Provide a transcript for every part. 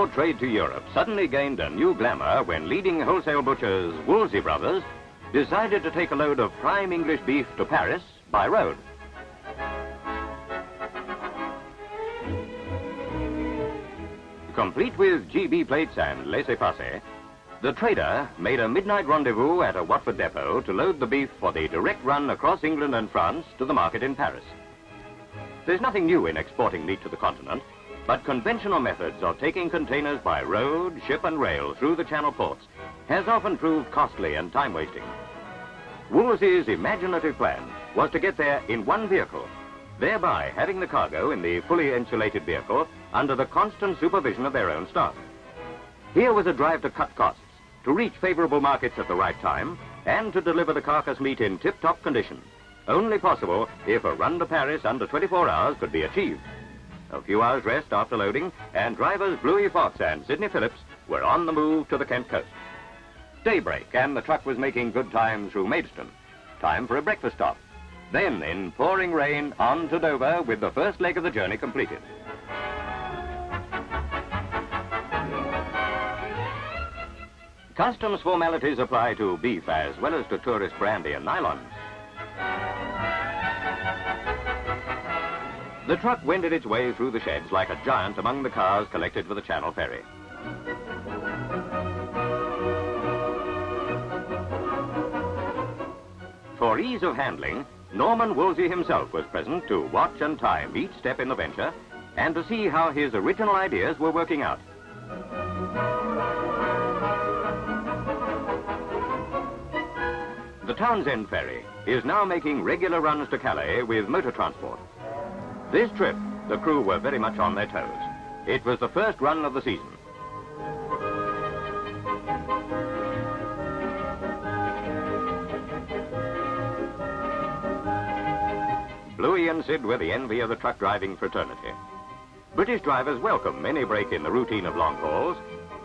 export trade to Europe suddenly gained a new glamour when leading wholesale butchers Wolsey Brothers decided to take a load of prime English beef to Paris by road. Complete with GB plates and laissez-passer, the trader made a midnight rendezvous at a Watford depot to load the beef for the direct run across England and France to the market in Paris. There's nothing new in exporting meat to the continent, but conventional methods of taking containers by road, ship and rail through the Channel ports has often proved costly and time-wasting. Wolsey's imaginative plan was to get there in one vehicle, thereby having the cargo in the fully insulated vehicle under the constant supervision of their own staff. Here was a drive to cut costs, to reach favorable markets at the right time, and to deliver the carcass meat in tip-top condition, only possible if a run to Paris under 24 hours could be achieved. A few hours rest after loading, and drivers Bluey Fox and Sidney Phillips were on the move to the Kent coast. Daybreak, and the truck was making good time through Maidstone. Time for a breakfast stop. Then, in pouring rain, on to Dover with the first leg of the journey completed. Customs formalities apply to beef as well as to tourist brandy and nylons. The truck wended its way through the sheds like a giant among the cars collected for the Channel ferry. For ease of handling, Norman Wolsey himself was present to watch and time each step in the venture and to see how his original ideas were working out. The Townsend ferry is now making regular runs to Calais with motor transport. This trip, the crew were very much on their toes. It was the first run of the season. Bluey and Sid were the envy of the truck driving fraternity. British drivers welcome any break in the routine of long hauls,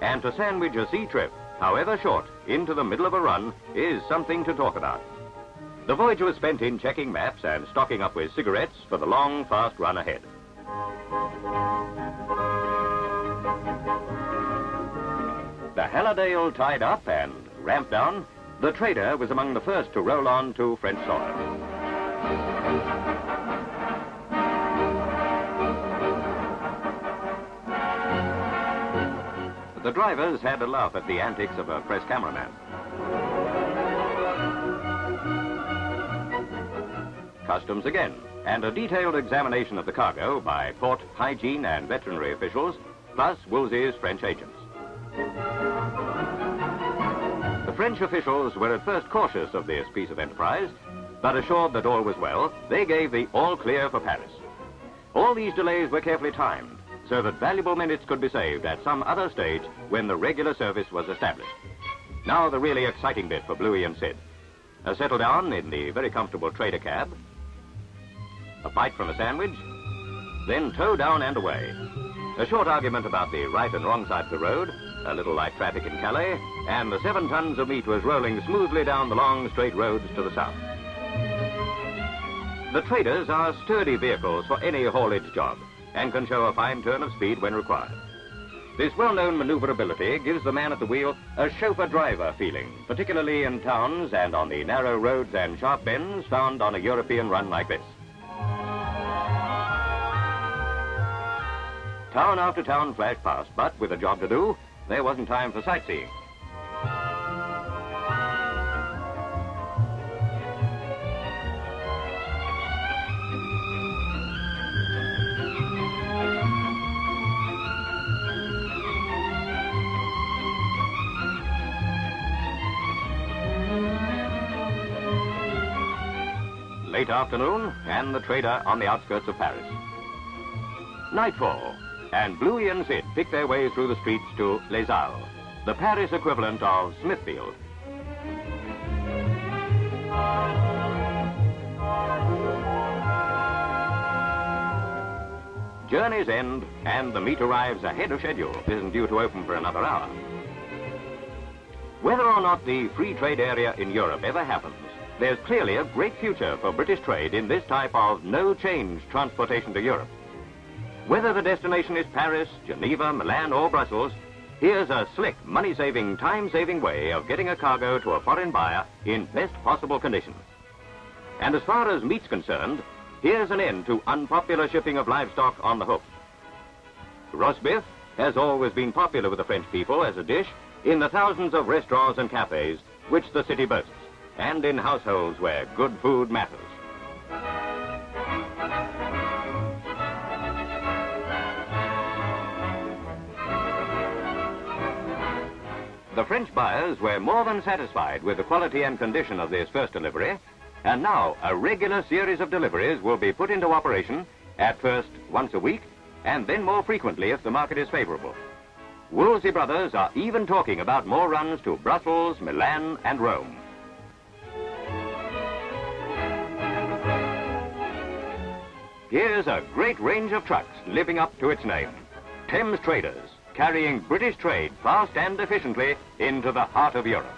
and to sandwich a sea trip, however short, into the middle of a run is something to talk about. The voyage was spent in checking maps and stocking up with cigarettes for the long, fast run ahead. The Hallidale tied up and ramped down, the trader was among the first to roll on to French soil. The drivers had a laugh at the antics of a press cameraman. Customs again, and a detailed examination of the cargo by port, hygiene and veterinary officials, plus Wolsey's French agents. The French officials were at first cautious of this piece of enterprise, but assured that all was well, they gave the all clear for Paris. All these delays were carefully timed, so that valuable minutes could be saved at some other stage when the regular service was established. Now the really exciting bit for Bluey and Sid. A settle down in the very comfortable trader cab, a bite from a sandwich, then tow down and away. A short argument about the right and wrong side of the road, a little light traffic in Calais, and the 7 tons of meat was rolling smoothly down the long straight roads to the south. The traders are sturdy vehicles for any haulage job, and can show a fine turn of speed when required. This well-known maneuverability gives the man at the wheel a chauffeur-driver feeling, particularly in towns and on the narrow roads and sharp bends found on a European run like this. Town after town flashed past, but with a job to do, there wasn't time for sightseeing. Late afternoon, and the trader on the outskirts of Paris. Nightfall, and Bluey and Sid pick their way through the streets to Les Halles, the Paris equivalent of Smithfield. Journey's end, and the meat arrives ahead of schedule. It isn't due to open for another hour. Whether or not the free trade area in Europe ever happens, there's clearly a great future for British trade in this type of no-change transportation to Europe. Whether the destination is Paris, Geneva, Milan or Brussels, here's a slick, money-saving, time-saving way of getting a cargo to a foreign buyer in best possible condition. And as far as meat's concerned, here's an end to unpopular shipping of livestock on the hoof. Roast beef has always been popular with the French people as a dish in the thousands of restaurants and cafes which the city boasts, and in households where good food matters. The French buyers were more than satisfied with the quality and condition of this first delivery, and now a regular series of deliveries will be put into operation, at first once a week, and then more frequently if the market is favorable. Woolsey Brothers are even talking about more runs to Brussels, Milan and Rome. Here's a great range of trucks living up to its name. Thames Traders, carrying British trade fast and efficiently into the heart of Europe.